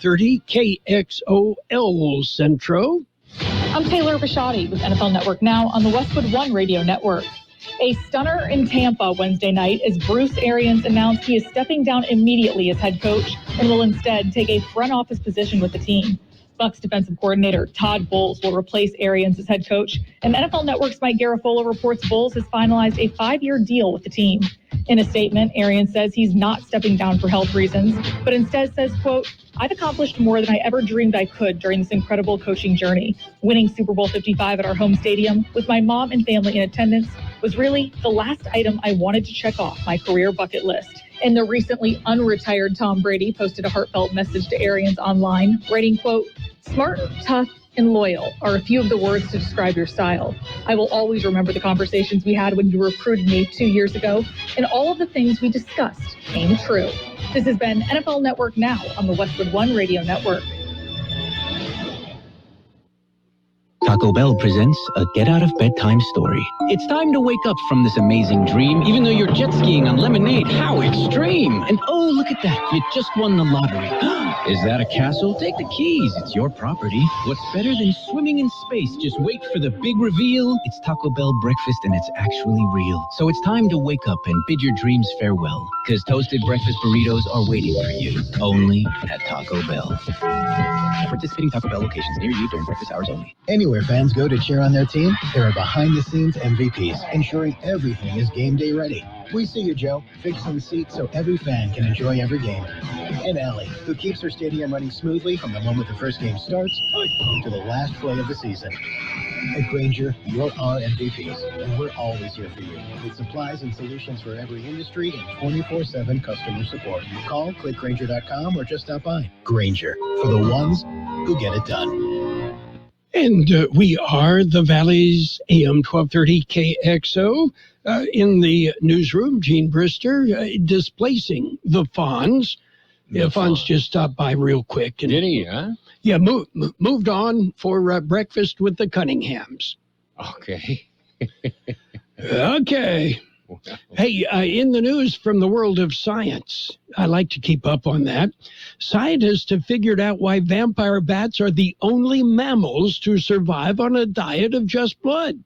1230 KXOL Centro. I'm Taylor Bishotti with NFL Network Now on the Westwood One Radio Network. A stunner in Tampa Wednesday night as Bruce Arians announced he is stepping down immediately as head coach and will instead take a front office position with the team. Bucs defensive coordinator Todd Bowles will replace Arians as head coach, and NFL Network's Mike Garafolo reports Bowles has finalized a 5-year deal with the team. In a statement, Arians says he's not stepping down for health reasons, but instead says, quote, "I've accomplished more than I ever dreamed I could during this incredible coaching journey. Winning Super Bowl 55 at our home stadium with my mom and family in attendance was really the last item I wanted to check off my career bucket list." And the recently unretired Tom Brady posted a heartfelt message to Arians online, writing, quote, "Smart, tough, and loyal are a few of the words to describe your style. I will always remember the conversations we had when you recruited me 2 years ago, and all of the things we discussed came true." This has been NFL Network Now on the Westwood One Radio Network. Taco Bell presents a get-out-of-bedtime story. It's time to wake up from this amazing dream, even though you're jet skiing on lemonade. How extreme! And oh, look at that, you just won the lottery. Is that a castle? Take the keys, it's your property. What's better than swimming in space? Just wait for the big reveal. It's Taco Bell breakfast and it's actually real. So it's time to wake up and bid your dreams farewell, because toasted breakfast burritos are waiting for you, only at Taco Bell. Participating Taco Bell locations near you during breakfast hours only. Anywhere fans go to cheer on their team, there are behind-the-scenes MVPs, ensuring everything is game day ready. We see you, Joe, fixing seats so every fan can enjoy every game. And Allie, who keeps her stadium running smoothly from the moment the first game starts to the last play of the season. At Grainger, you're our MVPs, and we're always here for you, with supplies and solutions for every industry and 24/7 customer support. Call, click Grainger.com, or just stop by. Grainger, for the ones who get it done. And we are the Valley's AM 1230 KXO. In the newsroom, Gene Brister displacing the Fonz. Yeah, Fonz just stopped by real quick. And, did he, huh? Yeah, moved on for breakfast with the Cunninghams. Okay. Okay. Wow. Hey, in the news from the world of science, I like to keep up on that. Scientists have figured out why vampire bats are the only mammals to survive on a diet of just blood.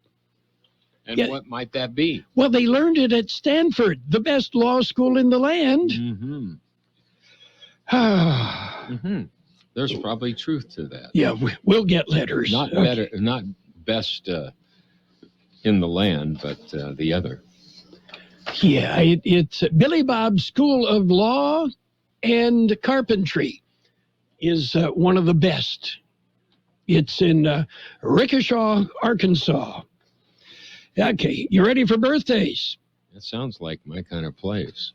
And what might that be? Well, they learned it at Stanford, the best law school in the land. Mm-hmm. Mm-hmm. There's probably truth to that. Yeah, we'll get letters. Not better, not best in the land, but the other. Yeah, it's Billy Bob's School of Law and Carpentry is one of the best. It's in Waukesha, Arkansas. Okay, you ready for birthdays? That sounds like my kind of place.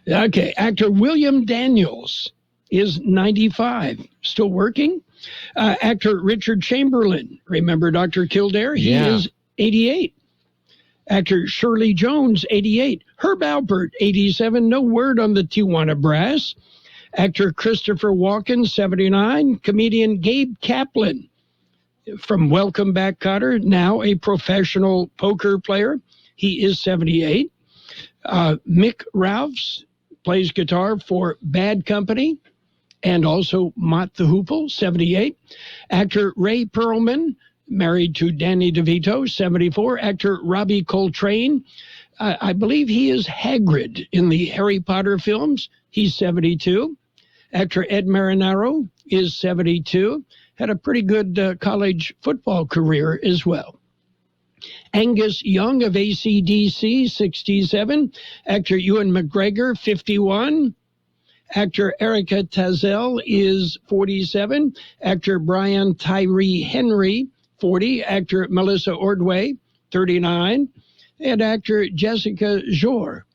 Okay, actor William Daniels is 95, still working. Actor Richard Chamberlain, remember Dr. Kildare? He is 88. Actor Shirley Jones, 88. Herb Alpert, 87. No word on the Tijuana Brass. Actor Christopher Walken, 79. Comedian Gabe Kaplan from Welcome Back, Kotter, now a professional poker player. He is 78. Mick Ralphs plays guitar for Bad Company and also Mott the Hoople, 78. Actor Ray Perlman, married to Danny DeVito, 74. Actor Robbie Coltrane, I believe he is Hagrid in the Harry Potter films. He's 72. Actor Ed Marinaro is 72. Had a pretty good college football career as well. Angus Young of AC/DC, 67. Actor Ewan McGregor, 51. Actor Erica Tazel is 47. Actor Brian Tyree Henry, 40. Actor Melissa Ordway, 39. And actor Jessica Jor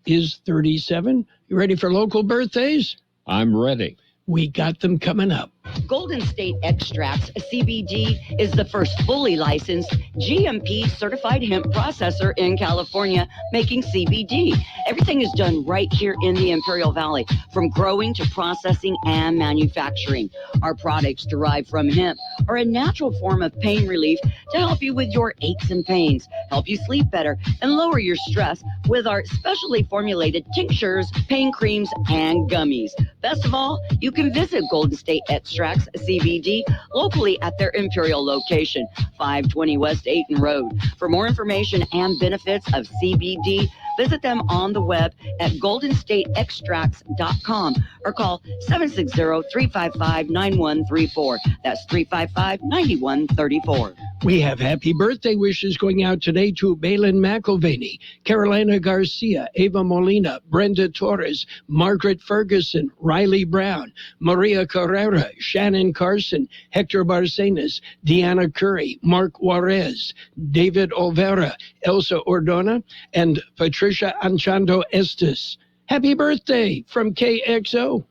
is 37. You ready for local birthdays? I'm ready. We got them coming up. Golden State Extracts CBD is the first fully licensed GMP certified hemp processor in California making CBD. Everything is done right here in the Imperial Valley, from growing to processing and manufacturing. Our products derived from hemp are a natural form of pain relief to help you with your aches and pains, help you sleep better, and lower your stress with our specially formulated tinctures, pain creams, and gummies. Best of all, you can visit Golden State Extracts CBD locally at their Imperial location, 520 West Ayton Road. For more information and benefits of CBD, visit them on the web at goldenstateextracts.com or call 760-355-9134. That's 355-9134. We have happy birthday wishes going out today to Balin McIlvaney, Carolina Garcia, Ava Molina, Brenda Torres, Margaret Ferguson, Riley Brown, Maria Carrera, Shannon Carson, Hector Barcenas, Deanna Curry, Mark Juarez, David Olvera, Elsa Ordona, and Patricia Anchando Estes. Happy birthday from KXO.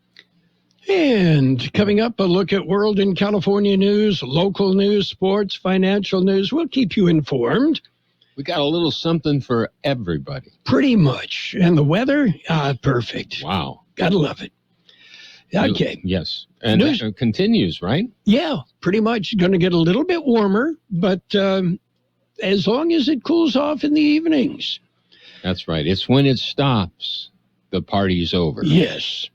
And coming up, a look at world and California news, local news, sports, financial news. We'll keep you informed. We got a little something for everybody. Pretty much. And the weather? Perfect. Wow. Gotta love it. Okay. Yes. And it continues, right? Yeah, pretty much. Going to get a little bit warmer, but as long as it cools off in the evenings. That's right. It's when it stops, the party's over. Yes.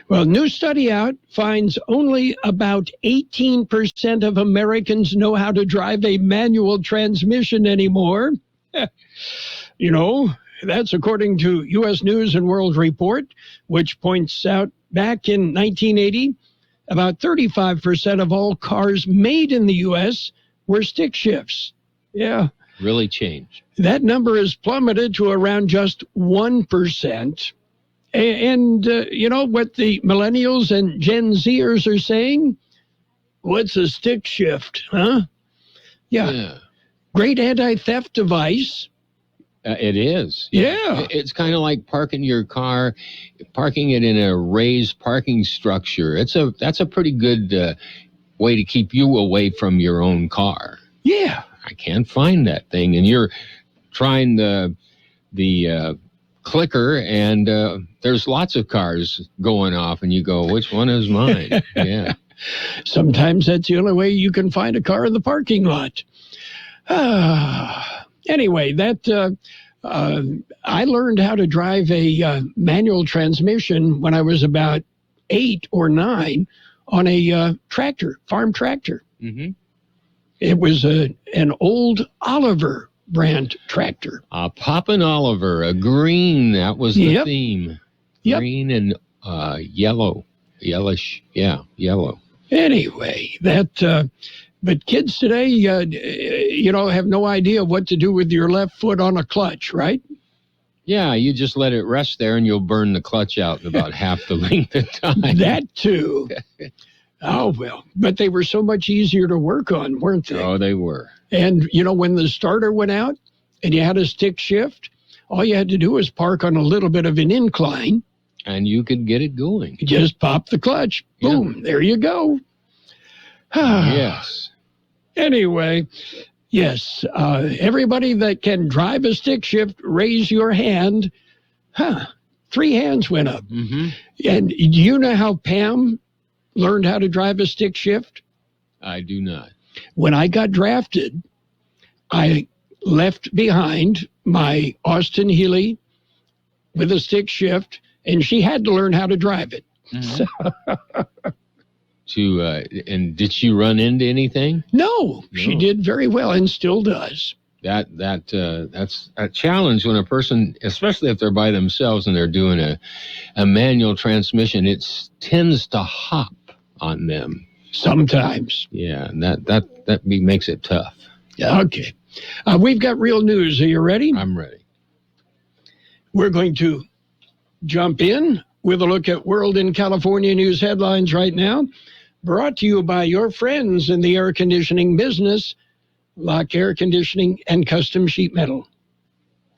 Well, new study out finds only about 18% of Americans know how to drive a manual transmission anymore. You know, that's according to U.S. News and World Report, which points out back in 1980, about 35% of all cars made in the U.S. were stick shifts. Yeah. Really changed. That number has plummeted to around just 1%. And you know what the millennials and Gen Zers are saying? What's a stick shift, huh? Yeah. Great anti-theft device. It is. Yeah. It's kind of like parking your car, parking it in a raised parking structure. That's a pretty good way to keep you away from your own car. Yeah. I can't find that thing. And you're trying the clicker, and there's lots of cars going off, and you go, which one is mine? Yeah. Sometimes that's the only way you can find a car in the parking lot. Anyway, I learned how to drive a manual transmission when I was about 8 or 9 on a tractor, farm tractor. Mm-hmm. It was an old Oliver brand tractor. Poppin' Oliver, a green. That was the theme. Green and yellowish. Yeah, yellow. Anyway, but kids today, have no idea what to do with your left foot on a clutch, right? Yeah, you just let it rest there and you'll burn the clutch out in about half the length of time. That too. Oh, well, but they were so much easier to work on, weren't they? Oh, they were. And, when the starter went out and you had a stick shift, all you had to do was park on a little bit of an incline. And you could get it going. You just pop the clutch. Boom, there you go. Yes. Anyway, yes, everybody that can drive a stick shift, raise your hand. 3 hands went up. Mm-hmm. And do you know how Pam learned how to drive a stick shift? I do not. When I got drafted, I left behind my Austin Healey with a stick shift, and she had to learn how to drive it. Mm-hmm. And did she run into anything? No, she did very well and still does. That's a challenge when a person, especially if they're by themselves and they're doing a manual transmission, it tends to hop on them. Sometimes. Yeah, and that makes it tough. Okay. We've got real news. Are you ready? I'm ready. We're going to jump in with a look at world and California news headlines right now, brought to you by your friends in the air conditioning business, Lock Air Conditioning and Custom Sheet Metal.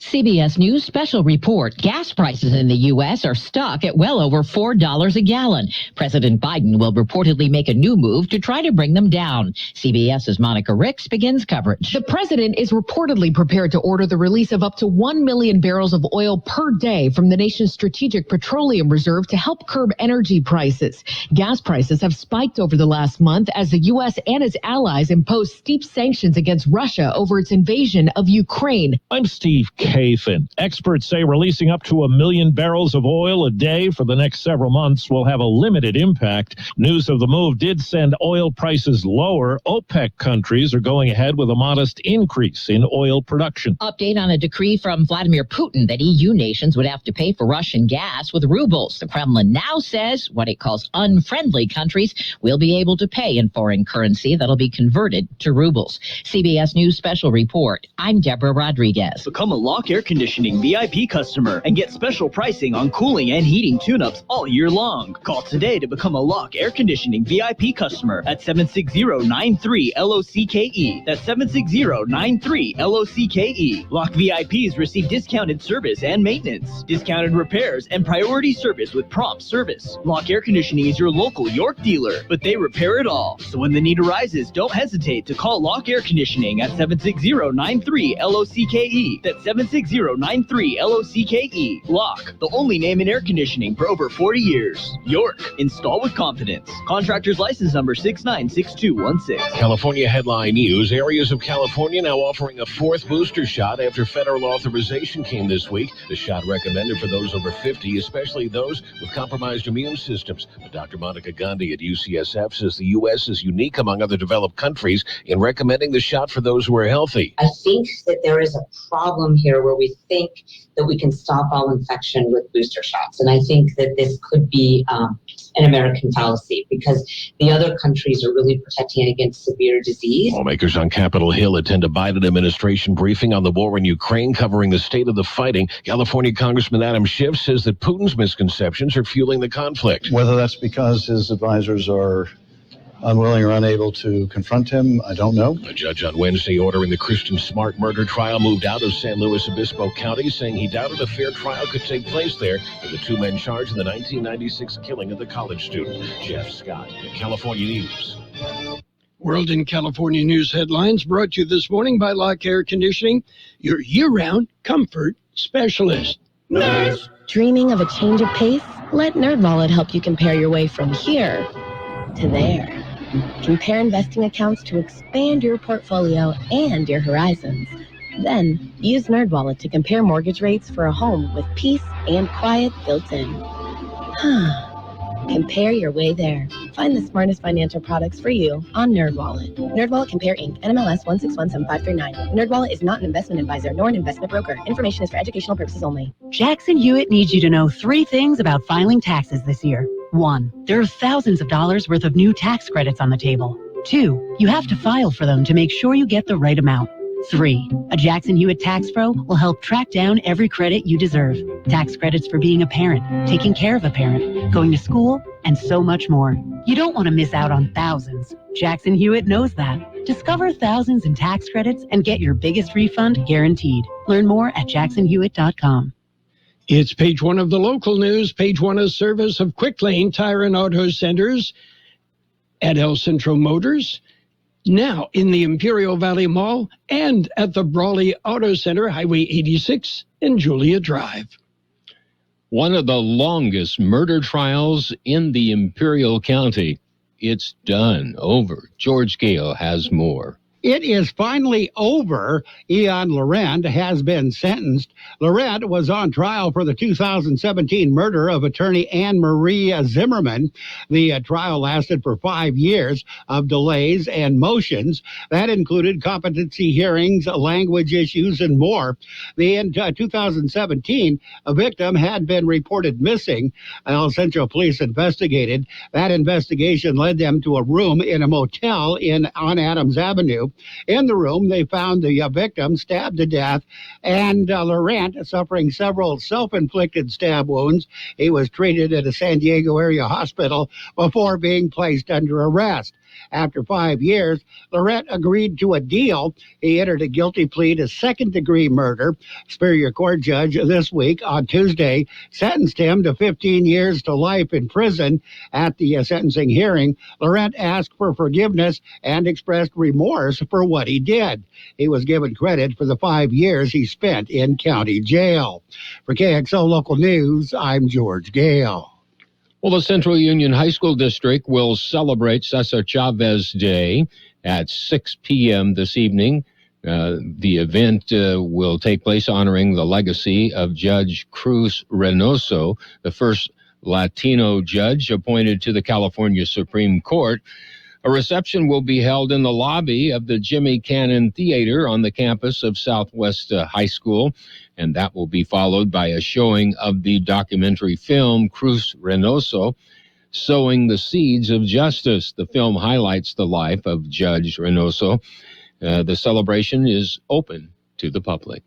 CBS News special report. Gas prices in the U.S. are stuck at well over $4 a gallon. President Biden will reportedly make a new move to try to bring them down. CBS's Monica Ricks begins coverage. The president is reportedly prepared to order the release of up to 1 million barrels of oil per day from the nation's strategic petroleum reserve to help curb energy prices. Gas prices have spiked over the last month as the U.S. and its allies impose steep sanctions against Russia over its invasion of Ukraine. I'm Steve Kathan. Experts say releasing up to 1 million barrels of oil a day for the next several months will have a limited impact. News of the move did send oil prices lower. OPEC countries are going ahead with a modest increase in oil production. Update on a decree from Vladimir Putin that EU nations would have to pay for Russian gas with rubles. The Kremlin now says what it calls unfriendly countries will be able to pay in foreign currency that'll be converted to rubles. CBS News special report. I'm Deborah Rodriguez. Become a Lock Air Conditioning VIP customer and get special pricing on cooling and heating tune-ups all year long. Call today to become a Lock Air Conditioning VIP customer at 760-93-LOCKE. That's 760-93-LOCKE. Lock VIPs receive discounted service and maintenance, discounted repairs, and priority service with prompt service. Lock Air Conditioning is your local York dealer, but they repair it all. So when the need arises, don't hesitate to call Lock Air Conditioning at 760-93-LOCKE. That's 760-93-LOCKE. Lock, the only name in air conditioning for over 40 years. York, install with confidence. Contractor's license number 696216. California headline news. Areas of California now offering a fourth booster shot after federal authorization came this week. The shot recommended for those over 50, especially those with compromised immune systems. But Dr. Monica Gandhi at UCSF says the U.S. is unique among other developed countries in recommending the shot for those who are healthy. I think that there is a problem here where we think that we can stop all infection with booster shots. And I think that this could be an American fallacy because the other countries are really protecting against severe disease. Lawmakers on Capitol Hill attend a Biden administration briefing on the war in Ukraine covering the state of the fighting. California Congressman Adam Schiff says that Putin's misconceptions are fueling the conflict. Whether that's because his advisors are unwilling or unable to confront him, I don't know. A judge on Wednesday ordering the Christian Smart murder trial moved out of San Luis Obispo County, saying he doubted a fair trial could take place there with the two men charged in the 1996 killing of the college student. Jeff Scott, California News. World in California News headlines brought to you this morning by Lock Air Conditioning, your year-round comfort specialist. Nerds! Dreaming of a change of pace? Let NerdWallet help you compare your way from here to there. Compare investing accounts to expand your portfolio and your horizons. Then, use NerdWallet to compare mortgage rates for a home with peace and quiet built in. Compare your way there. Find the smartest financial products for you on NerdWallet. NerdWallet Compare Inc. NMLS 1617539. NerdWallet is not an investment advisor nor an investment broker. Information is for educational purposes only. Jackson Hewitt needs you to know 3 things about filing taxes this year. 1, there are thousands of dollars worth of new tax credits on the table. 2, you have to file for them to make sure you get the right amount. 3, a Jackson Hewitt Tax Pro will help track down every credit you deserve. Tax credits for being a parent, taking care of a parent, going to school, and so much more. You don't want to miss out on thousands. Jackson Hewitt knows that. Discover thousands in tax credits and get your biggest refund guaranteed. Learn more at jacksonhewitt.com. It's page 1 of the local news, page 1 of service of Quick Lane Tire and Auto Centers at El Centro Motors, now in the Imperial Valley Mall and at the Brawley Auto Center, Highway 86 and Julia Drive. One of the longest murder trials in the Imperial County. It's done. Over. George Gale has more. It is finally over. Ian Laurent has been sentenced. Laurent was on trial for the 2017 murder of attorney Anne Marie Zimmerman. The trial lasted for 5 years of delays and motions. That included competency hearings, language issues, and more. In 2017, a victim had been reported missing. El Centro Police investigated. That investigation led them to a room in a motel on Adams Avenue. Jail. In the room, they found the victim stabbed to death and Laurent suffering several self-inflicted stab wounds. He was treated at a San Diego area hospital before being placed under arrest. After 5 years, Laurent agreed to a deal. He entered a guilty plea to second-degree murder. Superior Court judge this week on Tuesday sentenced him to 15 years to life in prison. At the sentencing hearing, Laurent asked for forgiveness and expressed remorse for what he did. He was given credit for the 5 years he spent in county jail. For KXO Local News, I'm George Gale. Well, the Central Union High School District will celebrate Cesar Chavez Day at 6 p.m. this evening. The event will take place honoring the legacy of Judge Cruz Reynoso, the first Latino judge appointed to the California Supreme Court. A reception will be held in the lobby of the Jimmy Cannon Theater on the campus of Southwest High School, and that will be followed by a showing of the documentary film Cruz Reynoso, Sowing the Seeds of Justice. The film highlights the life of Judge Reynoso. The celebration is open to the public.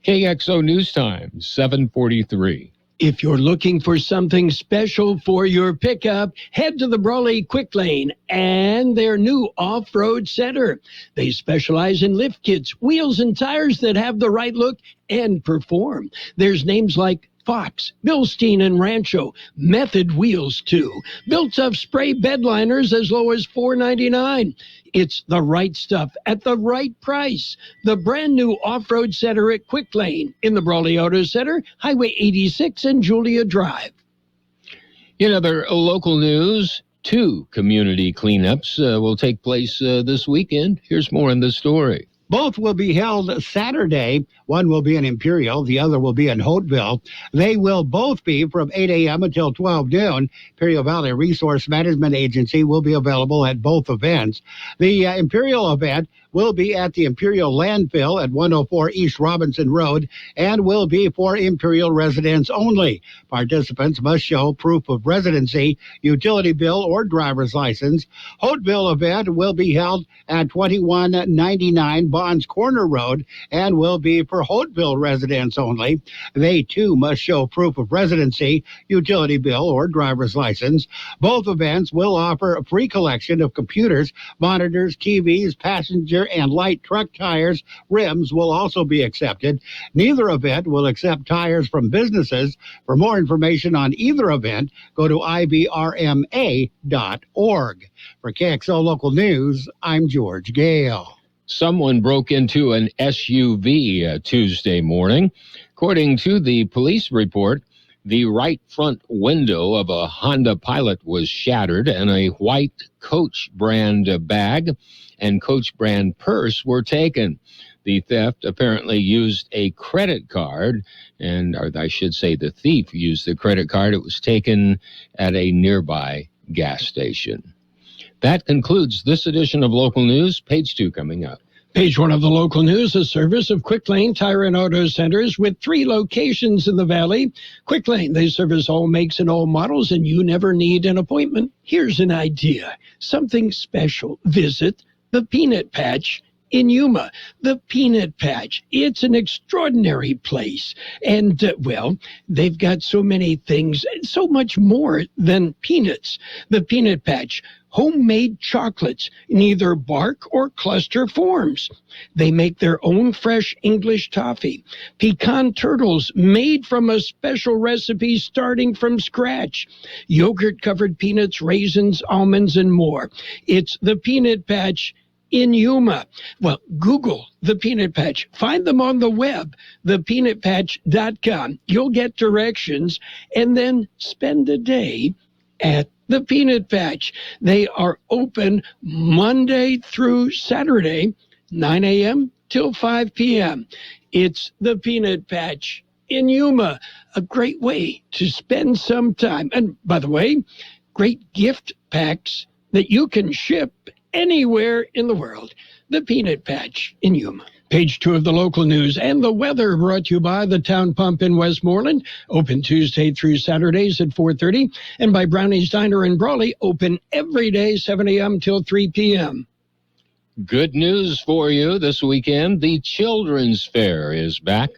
KXO News Time, 7:43. If you're looking for something special for your pickup, head to the Brawley Quick Lane and their new off-road center. They specialize in lift kits, wheels, and tires that have the right look and perform. There's names like Fox, Bilstein, and Rancho. Method wheels, too. Built-up spray bed liners as low as $4.99. It's the right stuff at the right price. The brand new off-road center at Quick Lane in the Brawley Auto Center, Highway 86 and Julia Drive. In other local news, 2 community cleanups will take place this weekend. Here's more in the story. Both will be held Saturday. One will be in Imperial. The other will be in Hopeville. They will both be from 8 a.m. until 12 noon. Imperial Valley Resource Management Agency will be available at both events. The Imperial event will be at the Imperial Landfill at 104 East Robinson Road and will be for Imperial residents only. Participants must show proof of residency, utility bill, or driver's license. Hopeville event will be held at 2199 Bonds Corner Road and will be for Hopeville residents only. They, too, must show proof of residency, utility bill, or driver's license. Both events will offer a free collection of computers, monitors, TVs, passenger and light truck tires. Rims will also be accepted. Neither event will accept tires from businesses. For more information on either event, go to ibrma.org. For KXO Local News, I'm George Gale. Someone broke into an SUV Tuesday morning. According to the police report, the right front window of a Honda Pilot was shattered and a white Coach brand bag and Coach brand purse were taken. The theft apparently used a credit card, or I should say the thief used the credit card. It was taken at a nearby gas station. That concludes this edition of Local News. Page 2 coming up. Page 1 of the Local News, a service of Quick Lane Tire and Auto Centers with 3 locations in the Valley. Quick Lane, they service all makes and all models, and you never need an appointment. Here's an idea, something special. Visit the Peanut Patch in Yuma. The Peanut Patch, it's an extraordinary place. And, they've got so many things, so much more than peanuts. The Peanut Patch, homemade chocolates in either bark or cluster forms. They make their own fresh English toffee. Pecan turtles made from a special recipe starting from scratch. Yogurt-covered peanuts, raisins, almonds, and more. It's the Peanut Patch in Yuma. Well, Google the Peanut Patch. Find them on the web, thepeanutpatch.com. You'll get directions and then spend a day at the Peanut Patch. They are open Monday through Saturday, 9 a.m. till 5 p.m. It's the Peanut Patch in Yuma. A great way to spend some time. And by the way, great gift packs that you can ship anywhere in the world. The Peanut Patch in Yuma. Page 2 of the Local News and the weather brought to you by the Town Pump in Westmoreland, open Tuesday through Saturdays at 4:30, and by Brownie's Diner in Brawley, open every day 7 a.m. till 3 p.m. Good news for you this weekend. The Children's Fair is back.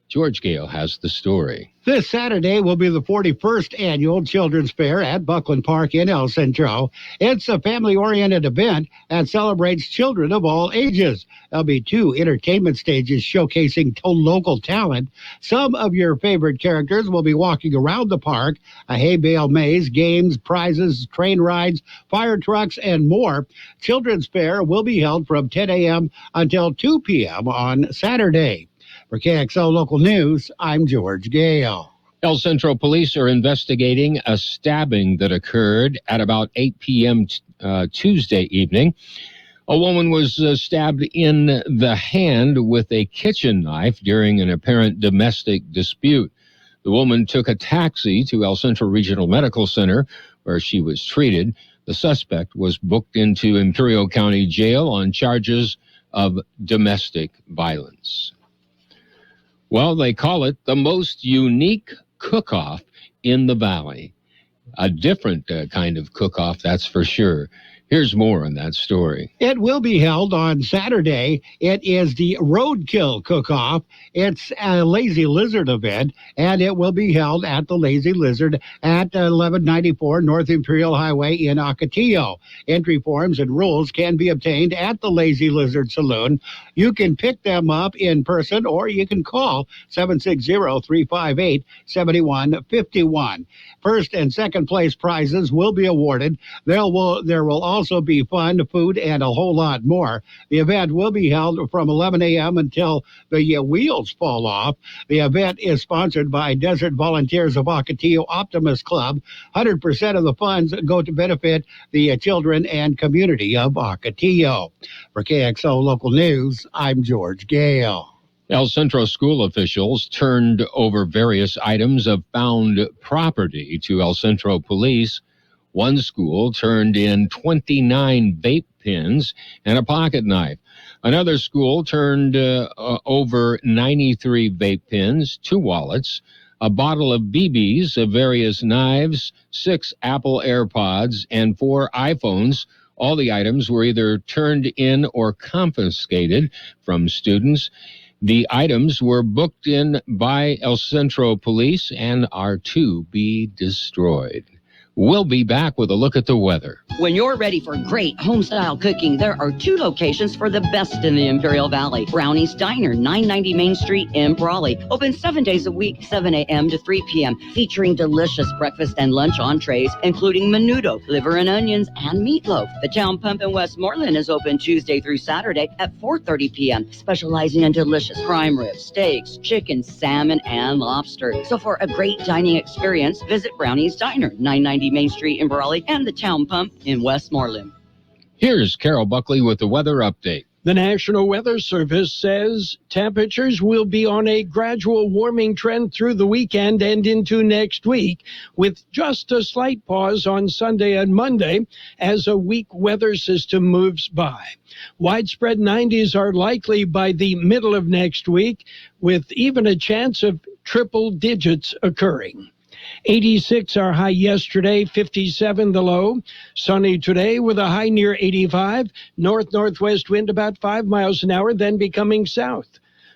George Gale has the story. This Saturday will be the 41st annual Children's Fair at Buckley Park in El Centro. It's a family-oriented event that celebrates children of all ages. There'll be 2 entertainment stages showcasing local talent. Some of your favorite characters will be walking around the park, a hay bale maze, games, prizes, train rides, fire trucks, and more. Children's Fair will be held from 10 a.m. until 2 p.m. on Saturday. For KXO Local News, I'm George Gale. El Centro Police are investigating a stabbing that occurred at about 8 p.m. Tuesday evening. A woman was stabbed in the hand with a kitchen knife during an apparent domestic dispute. The woman took a taxi to El Centro Regional Medical Center, where she was treated. The suspect was booked into Imperial County Jail on charges of domestic violence. Well, they call it the most unique cook-off in the valley. A different kind of cook-off, that's for sure. Here's more on that story. It will be held on Saturday. It is the Roadkill Cook-Off. It's a Lazy Lizard event, and it will be held at the Lazy Lizard at 1194 North Imperial Highway in Ocotillo. Entry forms and rules can be obtained at the Lazy Lizard Saloon. You can pick them up in person, or you can call 760-358-7151. First and second place prizes will be awarded. There will also be fun, food, and a whole lot more. The event will be held from 11 a.m. until the wheels fall off. The event is sponsored by Desert Volunteers of Ocotillo Optimist Club. 100% of the funds go to benefit the children and community of Ocotillo. For KXO Local News, I'm George Gale. El Centro school officials turned over various items of found property to El Centro police. One school turned in 29 vape pens and a pocket knife. Another school turned over 93 vape pens, 2 wallets, a bottle of BBs of various knives, 6 Apple AirPods, and 4 iPhones. All the items were either turned in or confiscated from students. The items were booked in by El Centro police and are to be destroyed. We'll be back with a look at the weather. When you're ready for great homestyle cooking, there are 2 locations for the best in the Imperial Valley. Brownie's Diner, 990 Main Street in Brawley. Open 7 days a week, 7 a.m. to 3 p.m., featuring delicious breakfast and lunch entrees, including menudo, liver and onions, and meatloaf. The Town Pump in Westmoreland is open Tuesday through Saturday at 4:30 p.m., specializing in delicious prime ribs, steaks, chicken, salmon, and lobster. So for a great dining experience, visit Brownie's Diner, 990 Main Street in Brawley, and the Town Pump in Westmoreland. Here's Carol Buckley with the weather update. The National Weather Service says temperatures will be on a gradual warming trend through the weekend and into next week, with just a slight pause on Sunday and Monday as a weak weather system moves by. Widespread 90s are likely by the middle of next week, with even a chance of triple digits occurring. 86 our high yesterday, 57 the low. Sunny today with a high near 85. North-northwest wind about 5 miles an hour, then becoming south.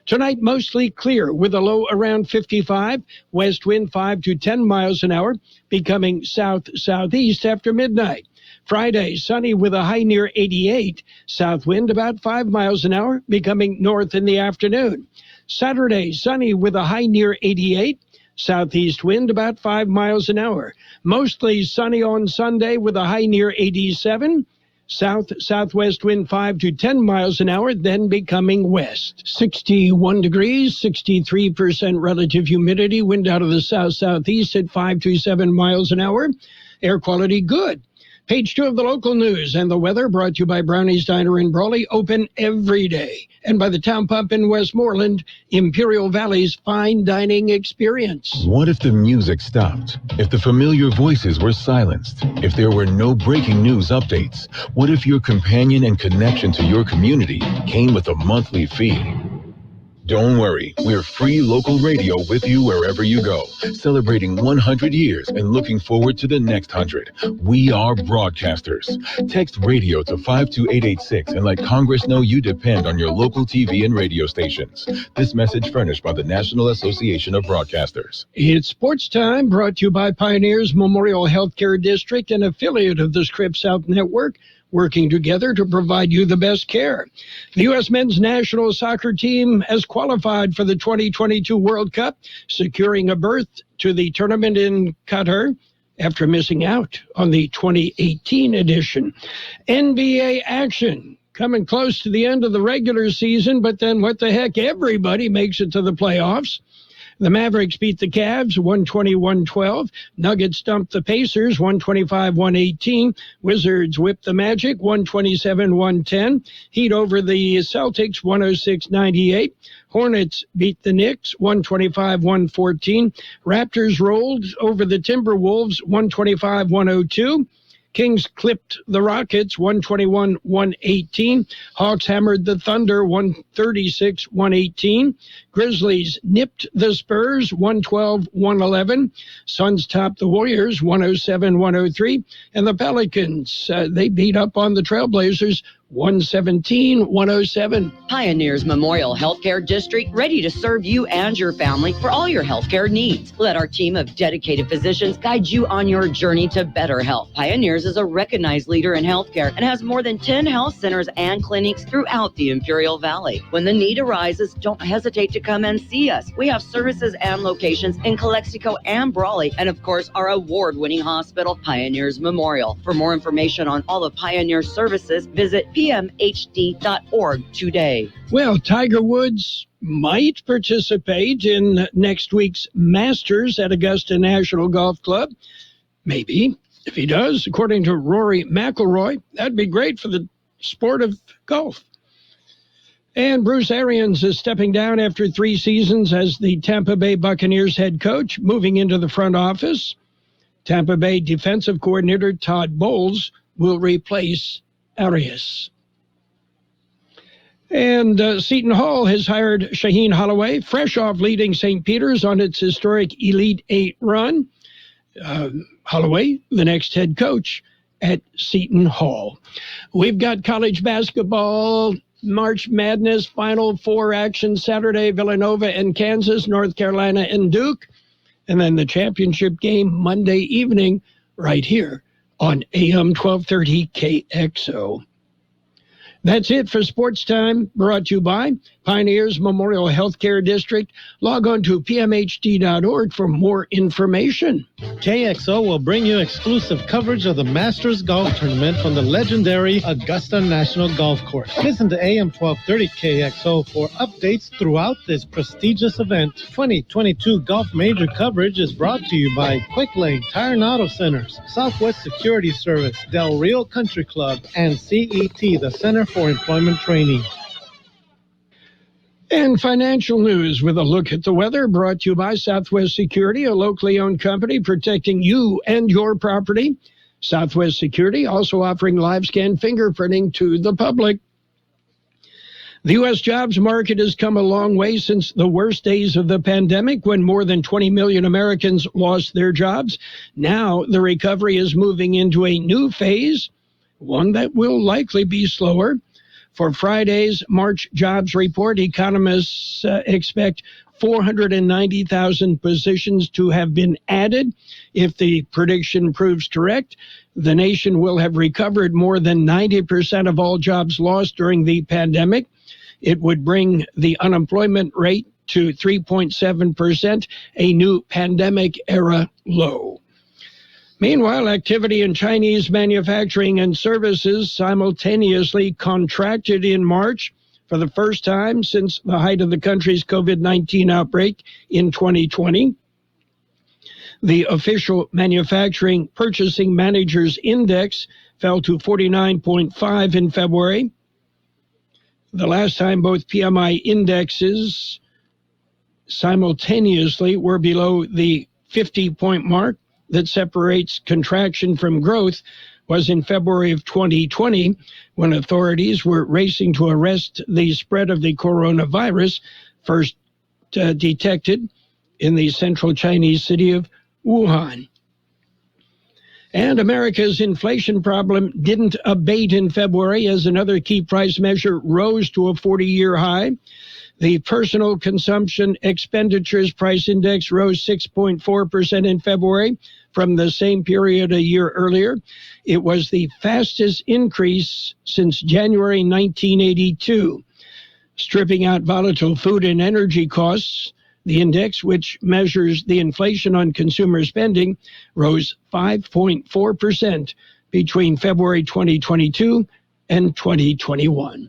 Tonight mostly clear with a low around 55. West wind 5 to 10 miles an hour, becoming south-southeast after midnight. Friday sunny with a high near 88. South wind about 5 miles an hour, becoming north in the afternoon. Saturday sunny with a high near 88. Southeast wind about 5 miles an hour. Mostly sunny on Sunday with a high near 87. South-southwest wind 5 to 10 miles an hour, then becoming west. 61 degrees, 63% relative humidity. Wind out of the south-southeast at 5 to 7 miles an hour. Air quality good. Page 2 of the local news and the weather brought to you by Brownie's Diner in Brawley, open every day. And by the Town Pump in Westmoreland, Imperial Valley's fine dining experience. What if the music stopped? If the familiar voices were silenced? If there were no breaking news updates? What if your companion and connection to your community came with a monthly fee? Don't worry, we're free local radio with you wherever you go, celebrating 100 years and looking forward to the next 100. We are broadcasters. Text radio to 52886 and let Congress know you depend on your local TV and radio stations. This message furnished by the National Association of Broadcasters. It's Sports Time, brought to you by Pioneers Memorial Healthcare District, an affiliate of the Scripps South Network, working together to provide you the best care. The U.S. men's national soccer team has qualified for the 2022 World Cup, securing a berth to the tournament in Qatar after missing out on the 2018 edition. NBA action. Coming close to the end of the regular season, but then what the heck, everybody makes it to the playoffs. The Mavericks beat the Cavs 120-112. Nuggets dumped the Pacers 125-118. Wizards whipped the Magic 127-110. Heat over the Celtics 106-98. Hornets beat the Knicks 125-114. Raptors rolled over the Timberwolves 125-102. Kings clipped the Rockets 121-118. Hawks hammered the Thunder 136-118. Grizzlies nipped the Spurs 112-111. Suns topped the Warriors 107-103. And the Pelicans, they beat up on the Trailblazers 117-107. Pioneers Memorial Healthcare District, ready to serve you and your family for all your healthcare needs. Let our team of dedicated physicians guide you on your journey to better health. Pioneers is a recognized leader in healthcare and has more than 10 health centers and clinics throughout the Imperial Valley. When the need arises, don't hesitate to come and see us. We have services and locations in Calexico and Brawley, and of course, our award-winning hospital, Pioneers Memorial. For more information on all of Pioneer's services, visit pmhd.org today. Well, Tiger Woods might participate in next week's Masters at Augusta National Golf Club. Maybe. If he does, according to Rory McIlroy, that'd be great for the sport of golf. And Bruce Arians is stepping down after 3 seasons as the Tampa Bay Buccaneers head coach, moving into the front office. Tampa Bay defensive coordinator Todd Bowles will replace Arias. And Seton Hall has hired Shaheen Holloway, fresh off leading St. Peter's on its historic Elite 8 run. Holloway, the next head coach at Seton Hall. We've got college basketball, March Madness, Final Four action Saturday, Villanova and Kansas, North Carolina and Duke. And then the championship game Monday evening right here on AM 1230 KXO. That's it for Sports Time, brought to you by Pioneers Memorial Healthcare District. Log on to pmhd.org for more information. KXO will bring you exclusive coverage of the Masters Golf Tournament from the legendary Augusta National Golf Course. Listen to AM 1230 KXO for updates throughout this prestigious event. 2022 Golf Major coverage is brought to you by Quick Lane Tire and Auto Centers, Southwest Security Service, Del Rio Country Club, and CET, the Center for Employment Training. And financial news with a look at the weather, brought to you by Southwest Security, a locally owned company protecting you and your property. Southwest Security also offering live scan fingerprinting to the public. The U.S. jobs market has come a long way since the worst days of the pandemic, when more than 20 million Americans lost their jobs. Now the recovery is moving into a new phase, one that will likely be slower. For Friday's March jobs report, economists expect 490,000 positions to have been added. If the prediction proves correct, the nation will have recovered more than 90% of all jobs lost during the pandemic. It would bring the unemployment rate to 3.7%, a new pandemic-era low. Meanwhile, activity in Chinese manufacturing and services simultaneously contracted in March for the first time since the height of the country's COVID-19 outbreak in 2020. The official Manufacturing Purchasing Managers Index fell to 49.5 in February. The last time both PMI indexes simultaneously were below the 50-point mark that separates contraction from growth was in February of 2020, when authorities were racing to arrest the spread of the coronavirus first detected in the central Chinese city of Wuhan. And America's inflation problem didn't abate in February as another key price measure rose to a 40-year high. The personal consumption expenditures price index rose 6.4% in February from the same period a year earlier. It was the fastest increase since January 1982. Stripping out volatile food and energy costs, the index, which measures the inflation on consumer spending, rose 5.4% between February 2022 and 2021.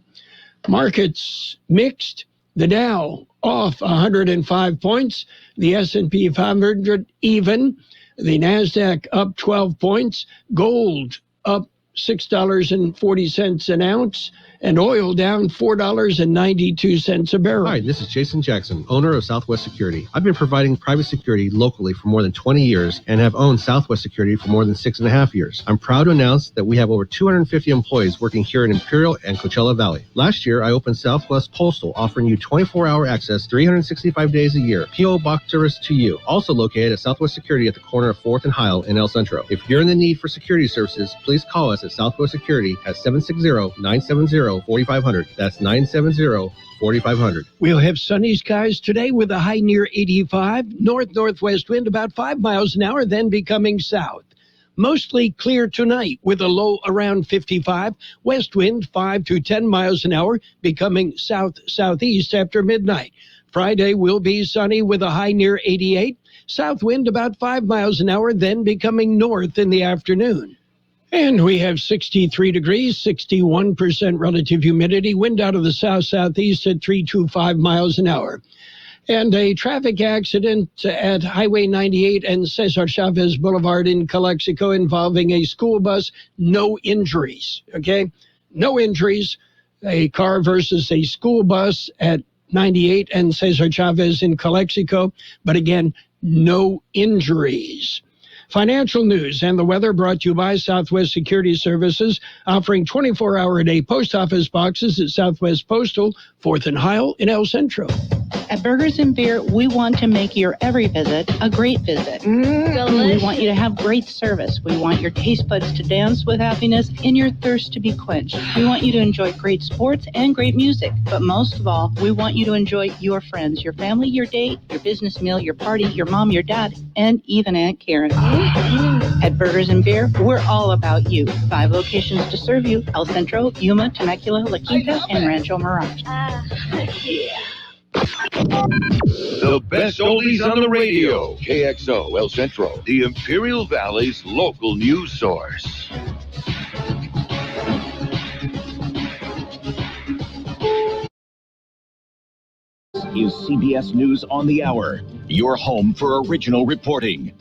Markets mixed. The Dow off 105 points. The S&P 500 even. The NASDAQ up 12 points. Gold up $6.40 an ounce. And oil down $4.92 a barrel. Hi, this is Jason Jackson, owner of Southwest Security. I've been providing private security locally for more than 20 years and have owned Southwest Security for more than 6.5 years. I'm proud to announce that we have over 250 employees working here in Imperial and Coachella Valley. Last year, I opened Southwest Postal, offering you 24-hour access 365 days a year. P.O. Box service to you. Also located at Southwest Security at the corner of 4th and Heil in El Centro. If you're in the need for security services, please call us at Southwest Security at 760-970-4500. That's 970-4500. We'll have sunny skies today with a high near 85. North-northwest wind about 5 miles an hour, then becoming south. Mostly clear tonight with a low around 55. West wind 5 to 10 miles an hour, becoming south-southeast after midnight. Friday will be sunny with a high near 88. South wind about 5 miles an hour, then becoming north in the afternoon. And we have 63 degrees, 61% relative humidity, wind out of the south-southeast at 325 miles an hour. And a traffic accident at Highway 98 and Cesar Chavez Boulevard in Calexico involving a school bus. No injuries, okay? No injuries. A car versus a school bus at 98 and Cesar Chavez in Calexico. But again, no injuries. Financial news and the weather brought to you by Southwest Security Services, offering 24-hour-a-day post office boxes at Southwest Postal, 4th and Heil in El Centro. At Burgers and Beer, we want to make your every visit a great visit. We want you to have great service. We want your taste buds to dance with happiness and your thirst to be quenched. We want you to enjoy great sports and great music. But most of all, we want you to enjoy your friends, your family, your date, your business meal, your party, your mom, your dad, and even Aunt Karen. At Burgers and Beer, we're all about you. 5 locations to serve you: El Centro, Yuma, Temecula, La Quinta, and Rancho Mirage. The best oldies on the radio. KXO El Centro, the Imperial Valley's local news source. Is CBS News on the Hour, your home for original reporting.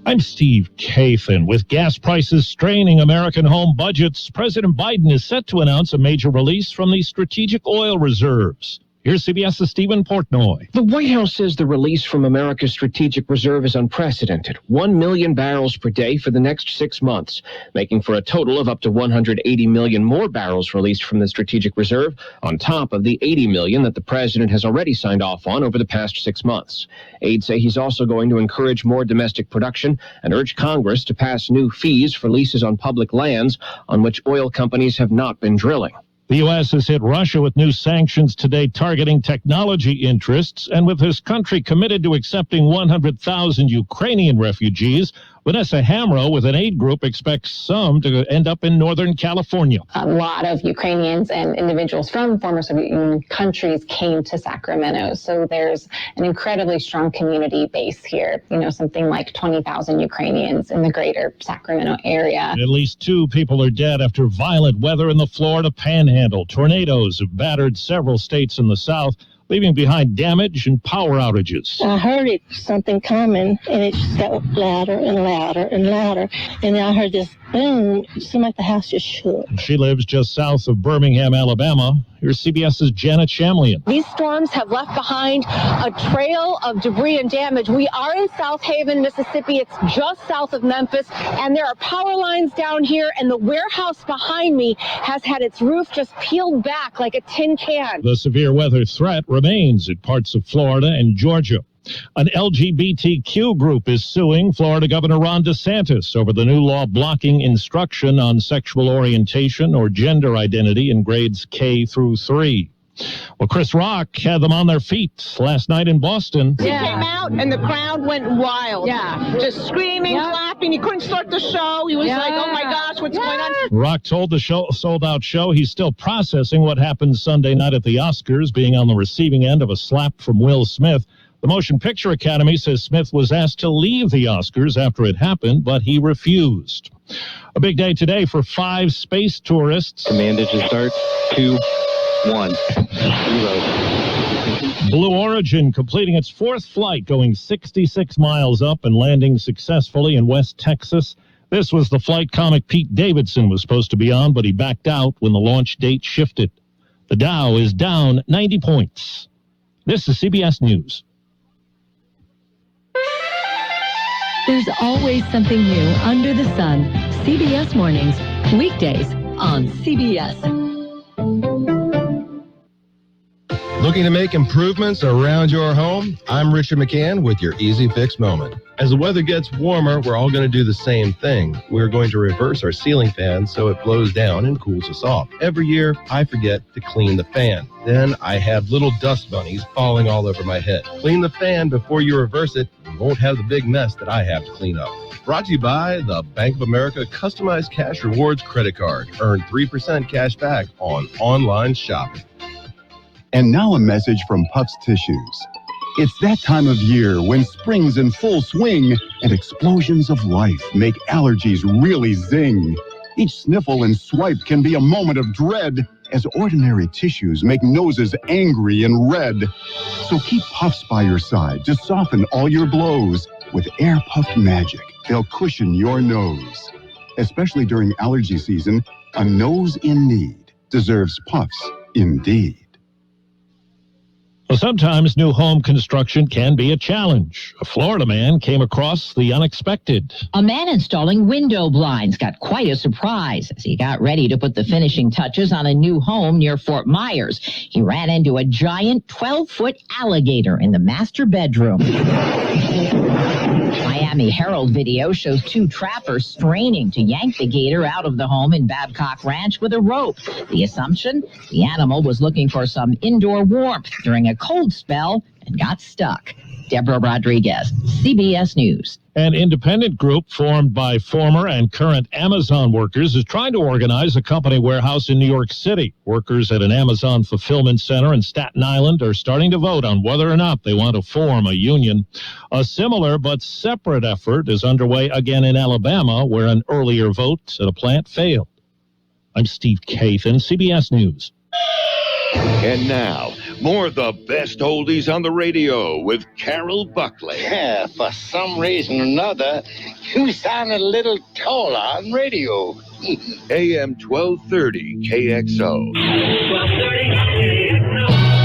I'm Steve Kathan. With gas prices straining American home budgets, President Biden is set to announce a major release from the strategic oil reserves. Here's CBS's Stephen Portnoy. The White House says the release from America's strategic reserve is unprecedented. 1 million barrels per day for the next 6 months, making for a total of up to 180 million more barrels released from the strategic reserve, on top of the 80 million that the president has already signed off on over the past 6 months. Aides say he's also going to encourage more domestic production and urge Congress to pass new fees for leases on public lands on which oil companies have not been drilling. The U.S. has hit Russia with new sanctions today targeting technology interests, and with his country committed to accepting 100,000 Ukrainian refugees, Vanessa Hamrow with an aid group expects some to end up in Northern California. A lot of Ukrainians and individuals from former Soviet Union countries came to Sacramento. So there's an incredibly strong community base here. Something like 20,000 Ukrainians in the greater Sacramento area. At least 2 people are dead after violent weather in the Florida Panhandle. Tornadoes have battered several states in the South, leaving behind damage and power outages. I heard something coming, and it just got louder and louder and louder. And then I heard this Boom. It seemed like the house just shook. She lives just south of Birmingham, Alabama. Here's CBS's Janet Shamlian. These storms have left behind a trail of debris and damage. We are in South Haven, Mississippi. It's just south of Memphis, and there are power lines down here, and the warehouse behind me has had its roof just peeled back like a tin can. The severe weather threat remains in parts of Florida and Georgia. An LGBTQ group is suing Florida Governor Ron DeSantis over the new law blocking instruction on sexual orientation or gender identity in grades K through 3. Well, Chris Rock had them on their feet last night in Boston. He came out and the crowd went wild. Yeah. Just screaming, clapping. He couldn't start the show. He was like, oh my gosh, what's going on? Rock told the sold-out show he's still processing what happened Sunday night at the Oscars, being on the receiving end of a slap from Will Smith. The Motion Picture Academy says Smith was asked to leave the Oscars after it happened, but he refused. A big day today for 5 space tourists. Command to start. 2, 1, 0. Blue Origin completing its 4th flight, going 66 miles up and landing successfully in West Texas. This was the flight comic Pete Davidson was supposed to be on, but he backed out when the launch date shifted. The Dow is down 90 points. This is CBS News. There's always something new under the sun. CBS Mornings, weekdays on CBS. Looking to make improvements around your home? I'm Richard McCann with your Easy Fix Moment. As the weather gets warmer, we're all going to do the same thing. We're going to reverse our ceiling fan so it blows down and cools us off. Every year, I forget to clean the fan. Then I have little dust bunnies falling all over my head. Clean the fan before you reverse it. You won't have the big mess that I have to clean up. Brought to you by the Bank of America Customized Cash Rewards Credit Card. Earn 3% cash back on online shopping. And now a message from Puffs Tissues. It's that time of year when spring's in full swing and explosions of life make allergies really zing. Each sniffle and swipe can be a moment of dread as ordinary tissues make noses angry and red. So keep Puffs by your side to soften all your blows. With Air Puffed Magic, they'll cushion your nose. Especially during allergy season, a nose in need deserves Puffs indeed. Well, sometimes new home construction can be a challenge. A Florida man came across the unexpected. A man installing window blinds got quite a surprise as he got ready to put the finishing touches on a new home near Fort Myers. He ran into a giant 12-foot alligator in the master bedroom. Miami Herald video shows 2 trappers straining to yank the gator out of the home in Babcock Ranch with a rope. The assumption? The animal was looking for some indoor warmth during a cold spell and got stuck. Deborah Rodriguez, CBS News. An independent group formed by former and current Amazon workers is trying to organize a company warehouse in New York City. Workers at an Amazon fulfillment center in Staten Island are starting to vote on whether or not they want to form a union. A similar but separate effort is underway again in Alabama, where an earlier vote at a plant failed. I'm Steve Kathan, CBS News. And now, more of the best oldies on the radio with Carroll Buckley. Yeah, for some reason or another, you sound a little taller on radio. AM 1230 KXO. 1230 KXO.